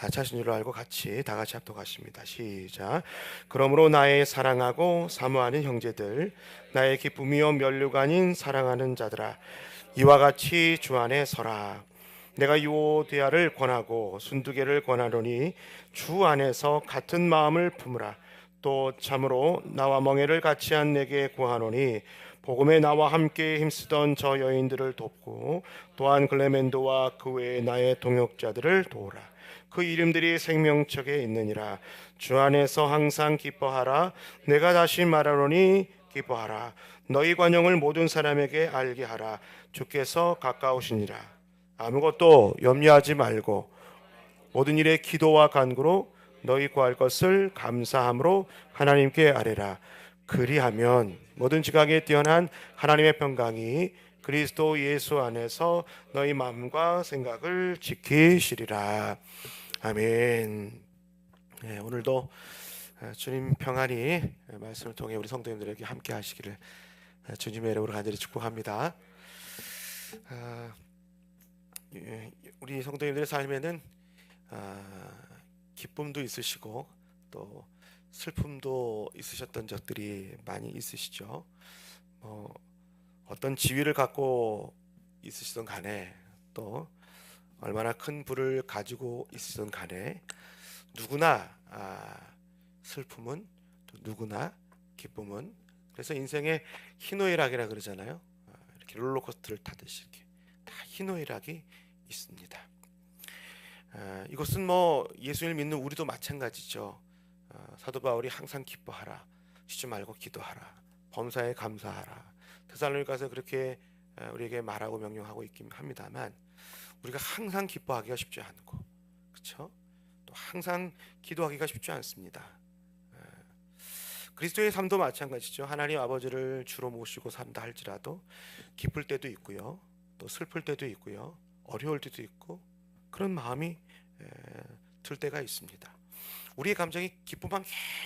4차신 줄 알고 다 같이 합독하십니다. 시작. 그러므로 나의 사랑하고 사모하는 형제들, 나의 기쁨이요 면류가 아닌 사랑하는 자들아, 이와 같이 주 안에 서라. 내가 유오디아를 권하고 순두개를 권하노니 주 안에서 같은 마음을 품으라. 또 참으로 나와 멍에를 같이 한 내게 구하노니 복음에 나와 함께 힘쓰던 저 여인들을 돕고 또한 글레멘도와 그 외에 나의 동역자들을 도우라. 그 이름들이 생명책에 있느니라. 주 안에서 항상 기뻐하라. 내가 다시 말하노니 기뻐하라. 너희 관용을 모든 사람에게 알게 하라. 주께서 가까우시니라. 아무것도 염려하지 말고 모든 일에 기도와 간구로 너희 구할 것을 감사함으로 하나님께 아뢰라. 그리하면 모든 지각에 뛰어난 하나님의 평강이 그리스도 예수 안에서 너희 마음과 생각을 지키시리라. 아멘. 네, 오늘도 주님 평안이 말씀을 통해 우리 성도님들에게 함께 하시기를 주님의 이름으로 간절히 축복합니다. 우리 성도님들의 삶에는 기쁨도 있으시고 또 슬픔도 있으셨던 적들이 많이 있으시죠. 어떤 지위를 갖고 있으시던 간에 또 얼마나 큰 부를 가지고 있으시던 간에 누구나 슬픔은 또 누구나 기쁨은, 그래서 인생의 희노애락이라 그러잖아요. 이렇게 롤러코스터를 타듯이 이렇게 다 희노애락이 있습니다. 이것은 예수를 믿는 우리도 마찬가지죠. 사도 바울이 항상 기뻐하라, 쉬지 말고 기도하라, 범사에 감사하라, 데살로니가서 그렇게 우리에게 말하고 명령하고 있긴 합니다만 우리가 항상 기뻐하기가 쉽지 않고, 그렇죠? 또 항상 기도하기가 쉽지 않습니다. 그리스도의 삶도 마찬가지죠. 하나님 아버지를 주로 모시고 산다 할지라도 기쁠 때도 있고요, 또 슬플 때도 있고요, 어려울 때도 있고 그런 마음이 들 때가 있습니다. 우리의 감정이 기쁨만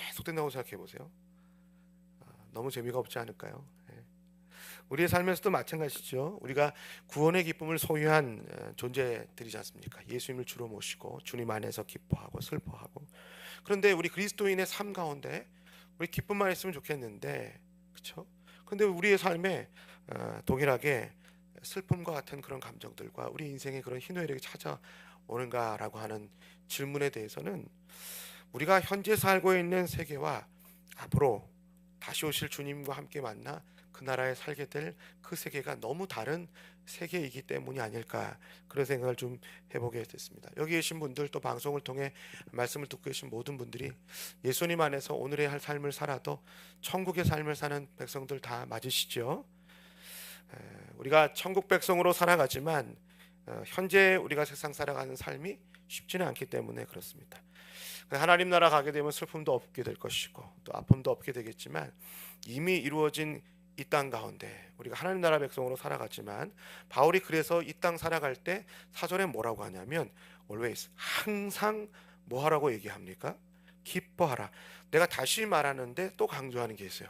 계속 된다고 생각해 보세요. 너무 재미가 없지 않을까요? 우리의 삶에서도 마찬가지죠. 우리가 구원의 기쁨을 소유한 존재들이지 않습니까? 예수님을 주로 모시고 주님 안에서 기뻐하고 슬퍼하고. 그런데 우리 그리스도인의 삶 가운데 우리 기쁨만 있으면 좋겠는데, 그렇죠? 그런데 우리의 삶에 동일하게 슬픔과 같은 그런 감정들과 우리 인생의 그런 희노애락이 찾아오는가라고 하는 질문에 대해서는 우리가 현재 살고 있는 세계와 앞으로 다시 오실 주님과 함께 만나 그 나라에 살게 될 그 세계가 너무 다른 세계이기 때문이 아닐까, 그런 생각을 좀 해보게 됐습니다. 여기 계신 분들, 또 방송을 통해 말씀을 듣고 계신 모든 분들이 예수님 안에서 오늘의 할 삶을 살아도 천국의 삶을 사는 백성들 다 맞으시죠? 우리가 천국 백성으로 살아가지만 현재 우리가 세상 살아가는 삶이 쉽지는 않기 때문에 그렇습니다. 하나님 나라 가게 되면 슬픔도 없게 될 것이고 또 아픔도 없게 되겠지만, 이미 이루어진 이 땅 가운데 우리가 하나님 나라 백성으로 살아갔지만, 바울이 그래서 이 땅 살아갈 때 사절에 뭐라고 하냐면 always, 항상 뭐 하라고 얘기합니까? 기뻐하라. 내가 다시 말하는데 또 강조하는 게 있어요.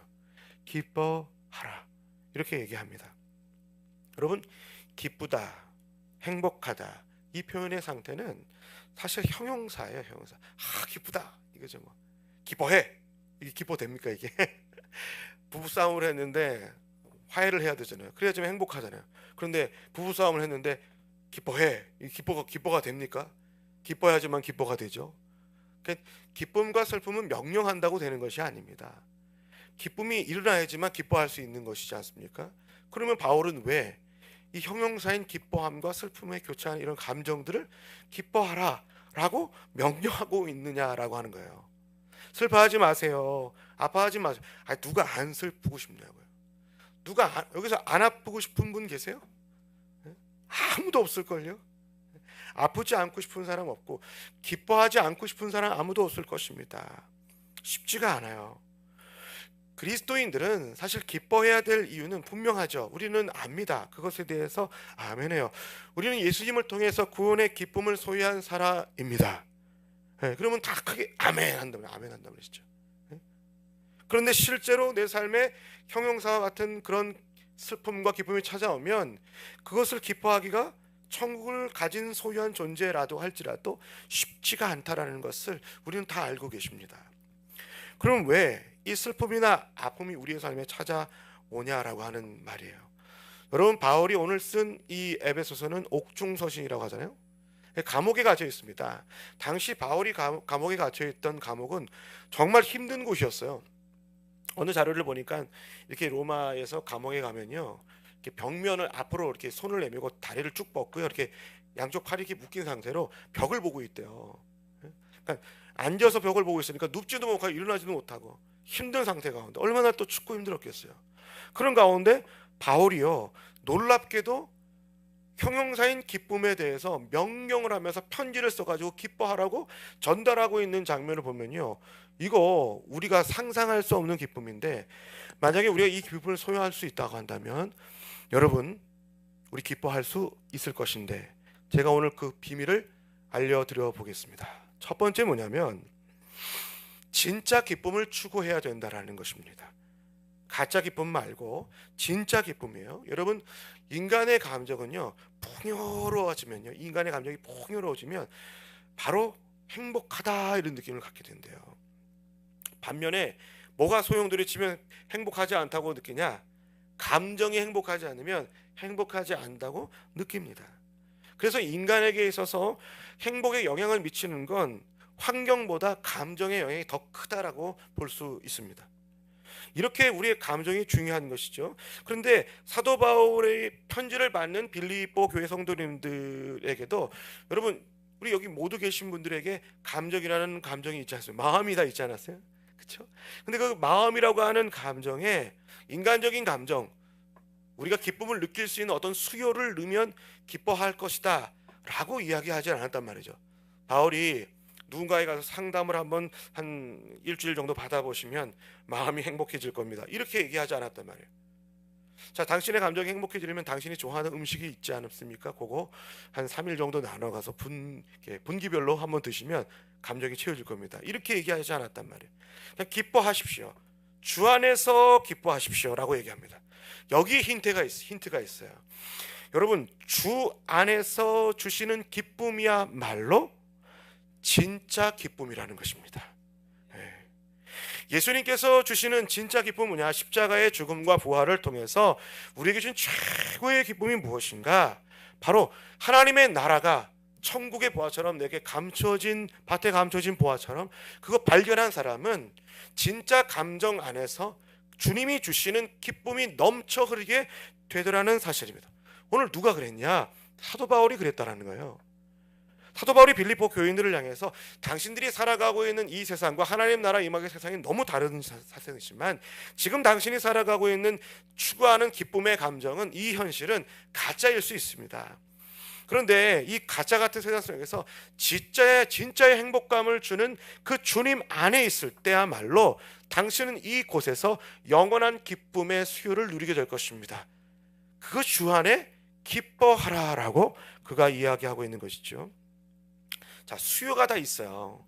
기뻐하라, 이렇게 얘기합니다. 여러분, 기쁘다, 행복하다, 이 표현의 상태는 사실 형용사예요. 형용사. 기쁘다, 이거죠. 기뻐해, 이게 기뻐됩니까? 이게 부부싸움을 했는데 화해를 해야 되잖아요. 그래야지만 행복하잖아요. 그런데 부부싸움을 했는데 기뻐해, 이 기뻐가 됩니까? 기뻐야지만 기뻐가 되죠. 그러니까 기쁨과 슬픔은 명령한다고 되는 것이 아닙니다. 기쁨이 일어나야지만 기뻐할 수 있는 것이지 않습니까? 그러면 바울은 왜 이 형용사인 기뻐함과 슬픔에 교차하는 이런 감정들을 기뻐하라 라고 명령하고 있느냐라고 하는 거예요. 슬퍼하지 마세요, 아파하지 마세요. 누가 안 슬프고 싶냐고요. 여기서 안 아프고 싶은 분 계세요? 아무도 없을걸요. 아프지 않고 싶은 사람 없고 기뻐하지 않고 싶은 사람 아무도 없을 것입니다. 쉽지가 않아요. 그리스도인들은 사실 기뻐해야 될 이유는 분명하죠. 우리는 압니다. 그것에 대해서 아멘해요. 우리는 예수님을 통해서 구원의 기쁨을 소유한 사람입니다. 그러면 다 크게 아멘 한다면 아멘 한다면 그러시죠. 그런데 실제로 내 삶에 형용사와 같은 그런 슬픔과 기쁨이 찾아오면 그것을 기뻐하기가 천국을 가진 소유한 존재라도 할지라도 쉽지가 않다라는 것을 우리는 다 알고 계십니다. 그럼 왜 이 슬픔이나 아픔이 우리의 삶에 찾아오냐라고 하는 말이에요. 여러분, 바울이 오늘 쓴 이 에베소서는 옥중서신이라고 하잖아요. 감옥에 갇혀 있습니다. 당시 바울이 감옥에 갇혀 있던 감옥은 정말 힘든 곳이었어요. 어느 자료를 보니까 이렇게 로마에서 감옥에 가면요, 이렇게 벽면을 앞으로 이렇게 손을 내밀고 다리를 쭉 뻗고요, 이렇게 양쪽 팔이 이렇게 묶인 상태로 벽을 보고 있대요. 그러니까 앉아서 벽을 보고 있으니까 눕지도 못하고 일어나지도 못하고 힘든 상태 가운데 얼마나 또 춥고 힘들었겠어요. 그런 가운데 바울이요, 놀랍게도 형용사인 기쁨에 대해서 명령을 하면서 편지를 써가지고 기뻐하라고 전달하고 있는 장면을 보면요, 이거 우리가 상상할 수 없는 기쁨인데, 만약에 우리가 이 기쁨을 소유할 수 있다고 한다면 여러분, 우리 기뻐할 수 있을 것인데, 제가 오늘 그 비밀을 알려드려 보겠습니다. 첫 번째 뭐냐면, 진짜 기쁨을 추구해야 된다라는 것입니다. 가짜 기쁨 말고 진짜 기쁨이에요. 여러분, 인간의 감정은요, 풍요로워지면요, 인간의 감정이 풍요로워지면 바로 행복하다 이런 느낌을 갖게 된대요. 반면에 뭐가 소용돌이 치면 행복하지 않다고 느끼냐? 감정이 행복하지 않으면 행복하지 않다고 느낍니다. 그래서 인간에게 있어서 행복에 영향을 미치는 건 환경보다 감정의 영향이 더 크다라고 볼 수 있습니다. 이렇게 우리의 감정이 중요한 것이죠. 그런데 사도 바울의 편지를 받는 빌립보 교회 성도님들에게도, 여러분, 우리 여기 모두 계신 분들에게 감정이라는 감정이 있지 않습니까? 마음이 다 있지 않았어요? 그렇죠? 근데 그 마음이라고 하는 감정에 인간적인 감정, 우리가 기쁨을 느낄 수 있는 어떤 수요를 넣으면 기뻐할 것이다 라고 이야기하지 않았단 말이죠. 바울이 누군가에 가서 상담을 한번 한 일주일 정도 받아보시면 마음이 행복해질 겁니다, 이렇게 얘기하지 않았단 말이에요. 자, 당신의 감정이 행복해지려면 당신이 좋아하는 음식이 있지 않습니까? 그거 한 3일 정도 나눠가서 분기별로 한번 드시면 감정이 채워질 겁니다, 이렇게 얘기하지 않았단 말이에요. 그냥 기뻐하십시오, 주 안에서 기뻐하십시오 라고 얘기합니다. 여기 힌트가 있어요. 여러분, 주 안에서 주시는 기쁨이야말로 진짜 기쁨이라는 것입니다. 예수님께서 주시는 진짜 기쁨은 뭐냐? 십자가의 죽음과 부활을 통해서 우리에게 주신 최고의 기쁨이 무엇인가? 바로 하나님의 나라가 천국의 보화처럼 내게 감춰진, 밭에 감춰진 보화처럼 그거 발견한 사람은 진짜 감정 안에서 주님이 주시는 기쁨이 넘쳐 흐르게 되더라는 사실입니다. 오늘 누가 그랬냐? 사도 바울이 그랬다라는 거예요. 사도 바울이 빌립보 교인들을 향해서 당신들이 살아가고 있는 이 세상과 하나님 나라 임하의 세상이 너무 다른 세상이지만 지금 당신이 살아가고 있는 추구하는 기쁨의 감정은, 이 현실은 가짜일 수 있습니다. 그런데 이 가짜 같은 세상 속에서 진짜의 행복감을 주는 그 주님 안에 있을 때야말로 당신은 이곳에서 영원한 기쁨의 수요를 누리게 될 것입니다. 그거 주 안에 기뻐하라라고 그가 이야기하고 있는 것이죠. 자, 수요가 다 있어요.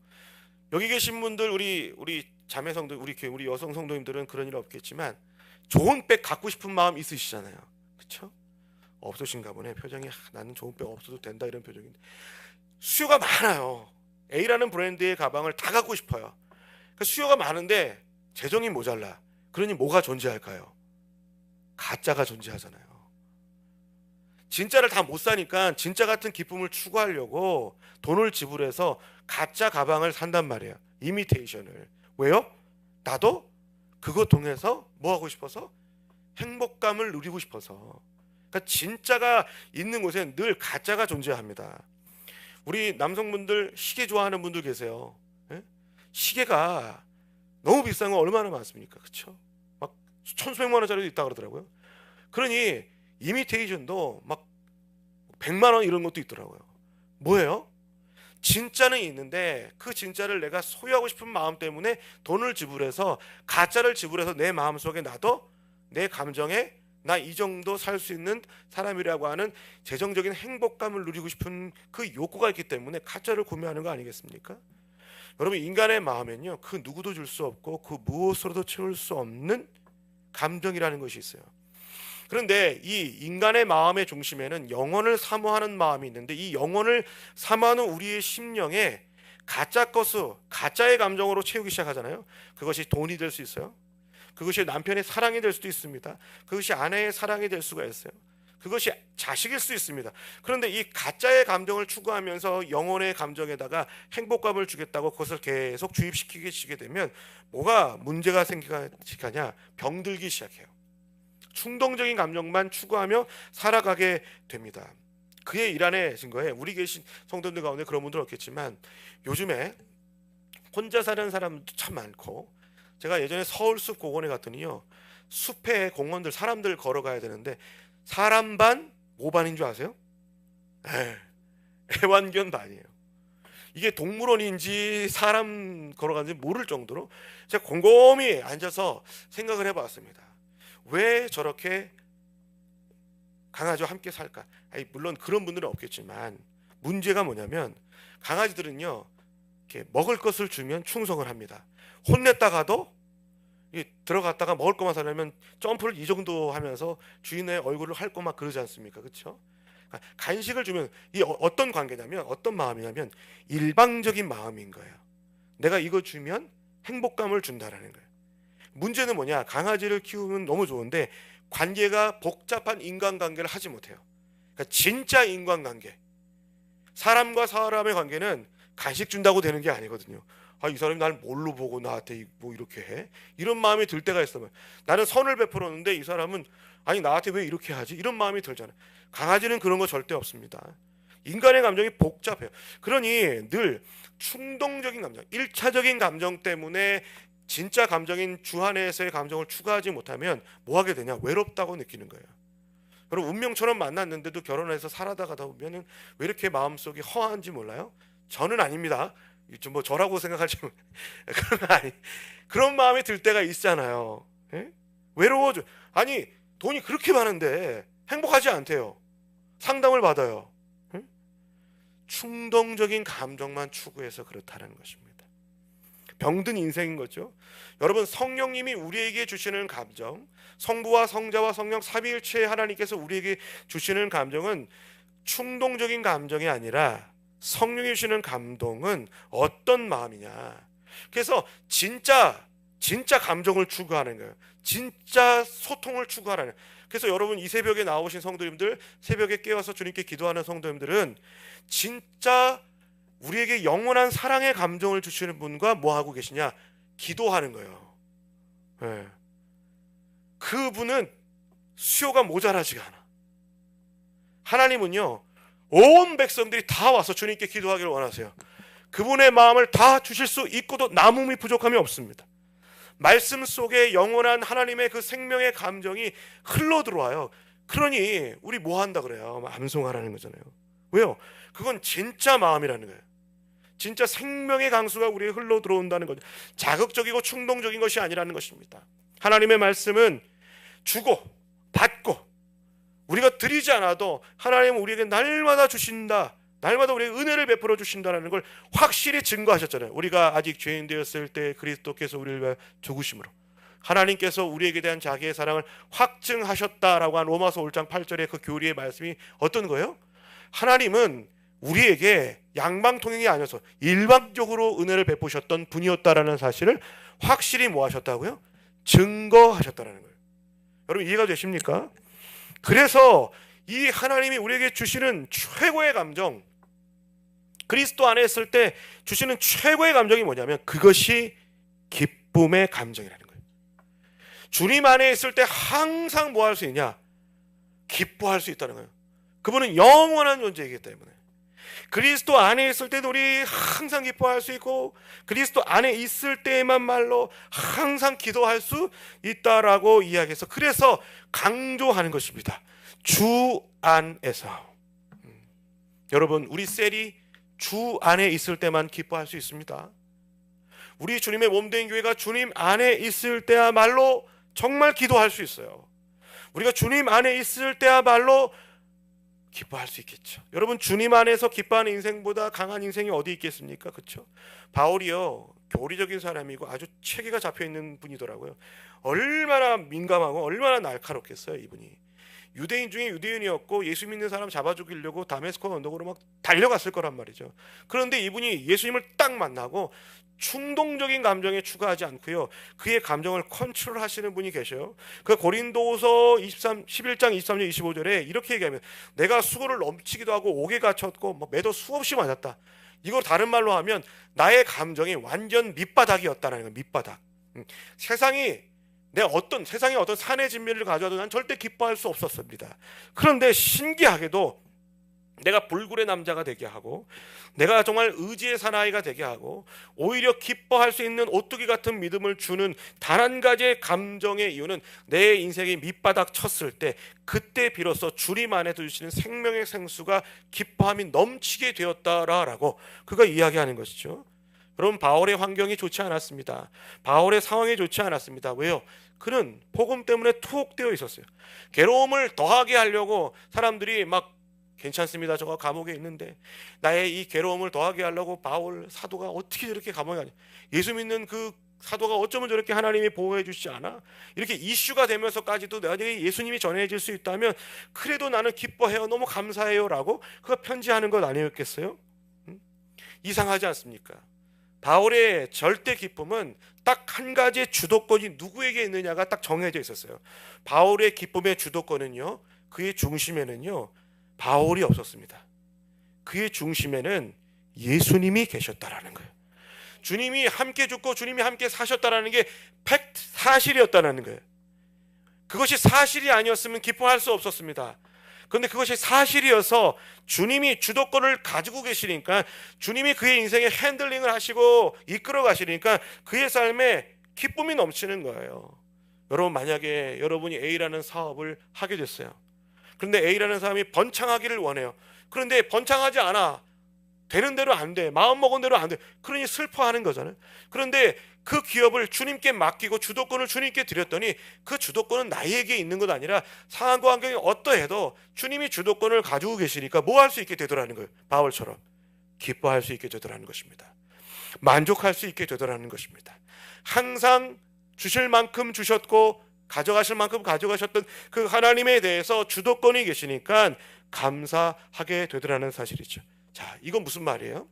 여기 계신 분들, 우리 자매 성도, 우리 여성 성도님들은 그런 일 없겠지만 좋은 백 갖고 싶은 마음 있으시잖아요. 그렇죠? 없으신가 보네. 표정이 나는 좋은 백 없어도 된다 이런 표정인데, 수요가 많아요. A라는 브랜드의 가방을 다 갖고 싶어요. 그러니까 수요가 많은데 재정이 모자라. 그러니 뭐가 존재할까요? 가짜가 존재하잖아요. 진짜를 다 못 사니까 진짜 같은 기쁨을 추구하려고 돈을 지불해서 가짜 가방을 산단 말이에요. 이미테이션을. 왜요? 나도 그거 통해서 뭐 하고 싶어서? 행복감을 누리고 싶어서. 그러니까 진짜가 있는 곳에 늘 가짜가 존재합니다. 우리 남성분들 시계 좋아하는 분들 계세요. 예? 시계가 너무 비싼 거 얼마나 많습니까? 그렇죠? 막 천수백만 원짜리도 있다 그러더라고요. 그러니 이미테이션도 막 100만 원 이런 것도 있더라고요. 뭐예요? 진짜는 있는데 그 진짜를 내가 소유하고 싶은 마음 때문에 돈을 지불해서, 가짜를 지불해서 내 마음속에 나도 내 감정에 나 이 정도 살 수 있는 사람이라고 하는 재정적인 행복감을 누리고 싶은 그 욕구가 있기 때문에 가짜를 구매하는 거 아니겠습니까? 여러분, 인간의 마음엔요, 그 누구도 줄 수 없고 그 무엇으로도 채울 수 없는 감정이라는 것이 있어요. 그런데 이 인간의 마음의 중심에는 영혼을 사모하는 마음이 있는데, 이 영혼을 사모하는 우리의 심령에 가짜 것을 가짜의 감정으로 채우기 시작하잖아요. 그것이 돈이 될 수 있어요. 그것이 남편의 사랑이 될 수도 있습니다. 그것이 아내의 사랑이 될 수가 있어요. 그것이 자식일 수 있습니다. 그런데 이 가짜의 감정을 추구하면서 영혼의 감정에다가 행복감을 주겠다고 그것을 계속 주입시키게 되면 뭐가 문제가 생기냐? 병들기 시작해요. 충동적인 감정만 추구하며 살아가게 됩니다. 그의 일환의 증거에 우리 계신 성도들 가운데 그런 분들은 없겠지만, 요즘에 혼자 사는 사람도 참 많고, 제가 예전에 서울숲 공원에 갔더니요, 숲에 공원들 사람들 걸어가야 되는데 사람 반, 뭐 반인 줄 아세요? 애완견 반이에요. 이게 동물원인지 사람 걸어가는지 모를 정도로 제가 곰곰이 앉아서 생각을 해봤습니다. 왜 저렇게 강아지와 함께 살까? 물론 그런 분들은 없겠지만, 문제가 뭐냐면 강아지들은요, 이렇게 먹을 것을 주면 충성을 합니다. 혼냈다가도 들어갔다가 먹을 것만 사려면 점프를 이 정도 하면서 주인의 얼굴을 핥고 막 그러지 않습니까? 그렇죠? 간식을 주면 이 어떤 관계냐면, 어떤 마음이냐면 일방적인 마음인 거예요. 내가 이거 주면 행복감을 준다라는 거예요. 문제는 뭐냐? 강아지를 키우면 너무 좋은데 관계가 복잡한 인간관계를 하지 못해요. 그러니까 진짜 인간관계, 사람과 사람의 관계는 간식 준다고 되는 게 아니거든요. 이 사람이 날 뭘로 보고 나한테 뭐 이렇게 해? 이런 마음이 들 때가 있어요. 나는 선을 베풀었는데 이 사람은 나한테 왜 이렇게 하지? 이런 마음이 들잖아요. 강아지는 그런 거 절대 없습니다. 인간의 감정이 복잡해요. 그러니 늘 충동적인 감정, 1차적인 감정 때문에 진짜 감정인 주안에서의 감정을 추가하지 못하면 뭐 하게 되냐? 외롭다고 느끼는 거예요. 여러분, 운명처럼 만났는데도 결혼해서 살아가다 보면은 왜 이렇게 마음속이 허한지 몰라요? 저는 아닙니다. 좀 뭐 저라고 생각하지 그런 마음이 들 때가 있잖아요. 예? 외로워져. 돈이 그렇게 많은데 행복하지 않대요. 상담을 받아요. 예? 충동적인 감정만 추구해서 그렇다는 것입니다. 병든 인생인 거죠. 여러분, 성령님이 우리에게 주시는 감정, 성부와 성자와 성령 삼위일체 하나님께서 우리에게 주시는 감정은 충동적인 감정이 아니라 성령이 주시는 감동은 어떤 마음이냐. 그래서 진짜 감정을 추구하는 거예요. 진짜 소통을 추구하는. 그래서 여러분, 이 새벽에 나오신 성도님들, 새벽에 깨어서 주님께 기도하는 성도님들은 진짜 우리에게 영원한 사랑의 감정을 주시는 분과 뭐 하고 계시냐? 기도하는 거예요. 네. 그분은 수요가 모자라지가 않아. 하나님은요, 온 백성들이 다 와서 주님께 기도하기를 원하세요. 그분의 마음을 다 주실 수 있고도 남음이 부족함이 없습니다. 말씀 속에 영원한 하나님의 그 생명의 감정이 흘러 들어와요. 그러니 우리 뭐 한다 그래요? 암송하라는 거잖아요. 왜요? 그건 진짜 마음이라는 거예요. 진짜 생명의 강수가 우리에 흘러 들어온다는 거죠. 자극적이고 충동적인 것이 아니라는 것입니다. 하나님의 말씀은 주고 받고, 우리가 드리지 않아도 하나님은 우리에게 날마다 주신다, 날마다 우리에게 은혜를 베풀어 주신다는 걸 확실히 증거하셨잖아요. 우리가 아직 죄인 되었을 때 그리스도께서 우리를 위해 죽으심으로 하나님께서 우리에게 대한 자기의 사랑을 확증하셨다라고 한 로마서 5장 8절의 그 교리의 말씀이 어떤 거예요? 하나님은 우리에게 양방통행이 아니어서 일방적으로 은혜를 베푸셨던 분이었다라는 사실을 확실히 뭐 하셨다고요? 증거하셨다라는 거예요. 여러분, 이해가 되십니까? 그래서 이 하나님이 우리에게 주시는 최고의 감정, 그리스도 안에 있을 때 주시는 최고의 감정이 뭐냐면 그것이 기쁨의 감정이라는 거예요. 주님 안에 있을 때 항상 뭐 할 수 있냐? 기뻐할 수 있다는 거예요. 그분은 영원한 존재이기 때문에. 그리스도 안에 있을 때도 우리 항상 기뻐할 수 있고, 그리스도 안에 있을 때만 말로 항상 기도할 수 있다라고 이야기해서, 그래서 강조하는 것입니다. 주 안에서. 여러분, 우리 셀이 주 안에 있을 때만 기뻐할 수 있습니다. 우리 주님의 몸된 교회가 주님 안에 있을 때야말로 정말 기도할 수 있어요. 우리가 주님 안에 있을 때야말로 기뻐할 수 있겠죠. 여러분, 주님 안에서 기뻐하는 인생보다 강한 인생이 어디 있겠습니까? 그렇죠? 바울이요, 교리적인 사람이고 아주 체계가 잡혀 있는 분이더라고요. 얼마나 민감하고 얼마나 날카롭겠어요, 이분이. 유대인 중에 유대인이었고 예수 믿는 사람 잡아 죽이려고 다메스코 언덕으로 막 달려갔을 거란 말이죠. 그런데 이분이 예수님을 딱 만나고 충동적인 감정에 추가하지 않고요, 그의 감정을 컨트롤하시는 분이 계셔요. 그 고린도서 11장 23절 25절에 이렇게 얘기하면, 내가 수고를 넘치기도 하고 옥에 갇혔고 매도 수없이 맞았다. 이걸 다른 말로 하면 나의 감정이 완전 밑바닥이었다는 거예요. 밑바닥. 세상이 세상에 어떤 산의 진미를 가져와도 난 절대 기뻐할 수 없었습니다. 그런데 신기하게도 내가 불굴의 남자가 되게 하고, 내가 정말 의지의 사나이가 되게 하고, 오히려 기뻐할 수 있는 오뚜기 같은 믿음을 주는 단 한 가지의 감정의 이유는 내 인생이 밑바닥 쳤을 때, 그때 비로소 주님 안에 주시는 생명의 생수가 기뻐함이 넘치게 되었다라고 그가 이야기하는 것이죠. 여러분, 바울의 환경이 좋지 않았습니다. 바울의 상황이 좋지 않았습니다. 왜요? 그는 복음 때문에 투옥되어 있었어요. 괴로움을 더하게 하려고 사람들이 막, 괜찮습니다, 저가 감옥에 있는데, 나의 이 괴로움을 더하게 하려고 바울 사도가 어떻게 저렇게 감옥에 가냐, 예수 믿는 그 사도가 어쩌면 저렇게 하나님이 보호해 주시지 않아, 이렇게 이슈가 되면서까지도 내가 예수님이 전해질 수 있다면 그래도 나는 기뻐해요, 너무 감사해요 라고 그가 편지하는 것 아니었겠어요? 이상하지 않습니까? 바울의 절대 기쁨은 딱 한 가지의 주도권이 누구에게 있느냐가 딱 정해져 있었어요. 바울의 기쁨의 주도권은요, 그의 중심에는요, 바울이 없었습니다. 그의 중심에는 예수님이 계셨다라는 거예요. 주님이 함께 죽고 주님이 함께 사셨다라는 게 팩트, 사실이었다는 거예요. 그것이 사실이 아니었으면 기뻐할 수 없었습니다. 그런데 그것이 사실이어서 주님이 주도권을 가지고 계시니까, 주님이 그의 인생에 핸들링을 하시고 이끌어 가시니까 그의 삶에 기쁨이 넘치는 거예요. 여러분, 만약에 여러분이 A라는 사업을 하게 됐어요. 그런데 A라는 사람이 번창하기를 원해요. 그런데 번창하지 않아. 되는 대로 안 돼. 마음먹은 대로 안 돼. 그러니 슬퍼하는 거잖아요. 그런데 그 기업을 주님께 맡기고 주도권을 주님께 드렸더니 그 주도권은 나에게 있는 것 아니라 상황과 환경이 어떠해도 주님이 주도권을 가지고 계시니까 뭐 할 수 있게 되더라는 거예요. 바울처럼 기뻐할 수 있게 되더라는 것입니다. 만족할 수 있게 되더라는 것입니다. 항상 주실 만큼 주셨고 가져가실 만큼 가져가셨던 그 하나님에 대해서 주도권이 계시니까 감사하게 되더라는 사실이죠. 자, 이건 무슨 말이에요?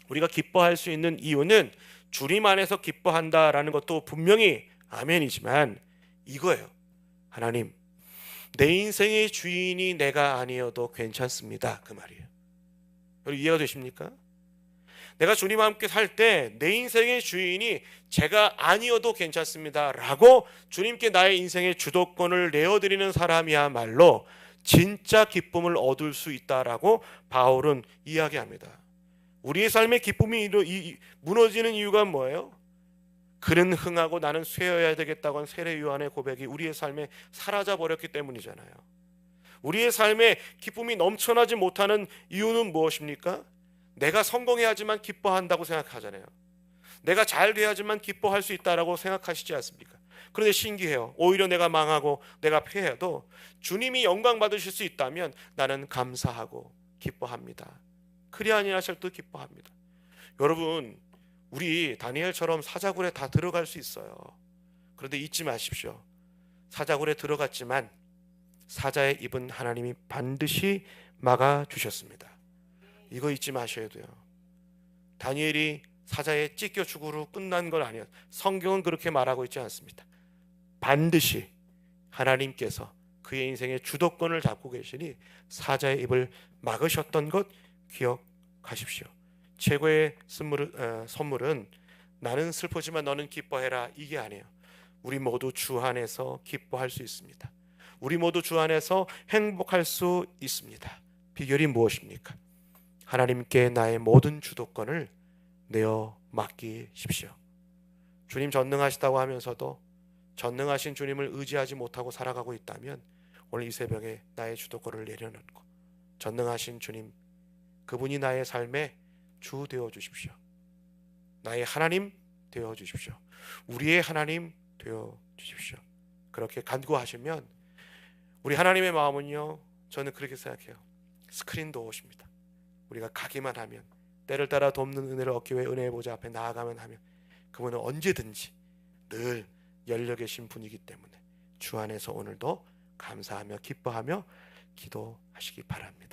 우리가 기뻐할 수 있는 이유는 주님 안에서 기뻐한다라는 것도 분명히 아멘이지만 이거예요. 하나님, 내 인생의 주인이 내가 아니어도 괜찮습니다, 그 말이에요. 여러분, 이해가 되십니까? 내가 주님과 함께 살 때 내 인생의 주인이 제가 아니어도 괜찮습니다 라고 주님께 나의 인생의 주도권을 내어드리는 사람이야말로 진짜 기쁨을 얻을 수 있다라고 바울은 이야기합니다. 우리의 삶의 기쁨이 무너지는 이유가 뭐예요? 그는 흥하고 나는 쇠여야 되겠다고 한 세례 요한의 고백이 우리의 삶에 사라져 버렸기 때문이잖아요. 우리의 삶에 기쁨이 넘쳐나지 못하는 이유는 무엇입니까? 내가 성공해야지만 기뻐한다고 생각하잖아요. 내가 잘 돼야지만 기뻐할 수 있다라고 생각하시지 않습니까? 그런데 신기해요. 오히려 내가 망하고 내가 패해도 주님이 영광 받으실 수 있다면 나는 감사하고 기뻐합니다. 그리 아니하셔도 기뻐합니다. 여러분, 우리 다니엘처럼 사자굴에 다 들어갈 수 있어요. 그런데 잊지 마십시오. 사자굴에 들어갔지만 사자의 입은 하나님이 반드시 막아주셨습니다. 이거 잊지 마셔야 돼요. 다니엘이 사자에 찢겨 죽으로 끝난 건 아니에요. 성경은 그렇게 말하고 있지 않습니다. 반드시 하나님께서 그의 인생의 주도권을 잡고 계시니 사자의 입을 막으셨던 것 기억하십시오. 최고의 선물은 나는 슬프지만 너는 기뻐해라, 이게 아니에요. 우리 모두 주 안에서 기뻐할 수 있습니다. 우리 모두 주 안에서 행복할 수 있습니다. 비결이 무엇입니까? 하나님께 나의 모든 주도권을 내어 맡기십시오. 주님 전능하시다고 하면서도 전능하신 주님을 의지하지 못하고 살아가고 있다면 오늘 이 새벽에 나의 주도권을 내려놓고 전능하신 주님, 그분이 나의 삶의 주 되어 주십시오. 나의 하나님 되어 주십시오. 우리의 하나님 되어 주십시오. 그렇게 간구하시면 우리 하나님의 마음은요, 저는 그렇게 생각해요. 스크린 도어십니다. 우리가 가기만 하면, 때를 따라 돕는 은혜를 얻기 위해 은혜의 보좌 앞에 나아가면 하면 그분은 언제든지 늘 열려 계신 분이기 때문에 주 안에서 오늘도 감사하며 기뻐하며 기도하시기 바랍니다.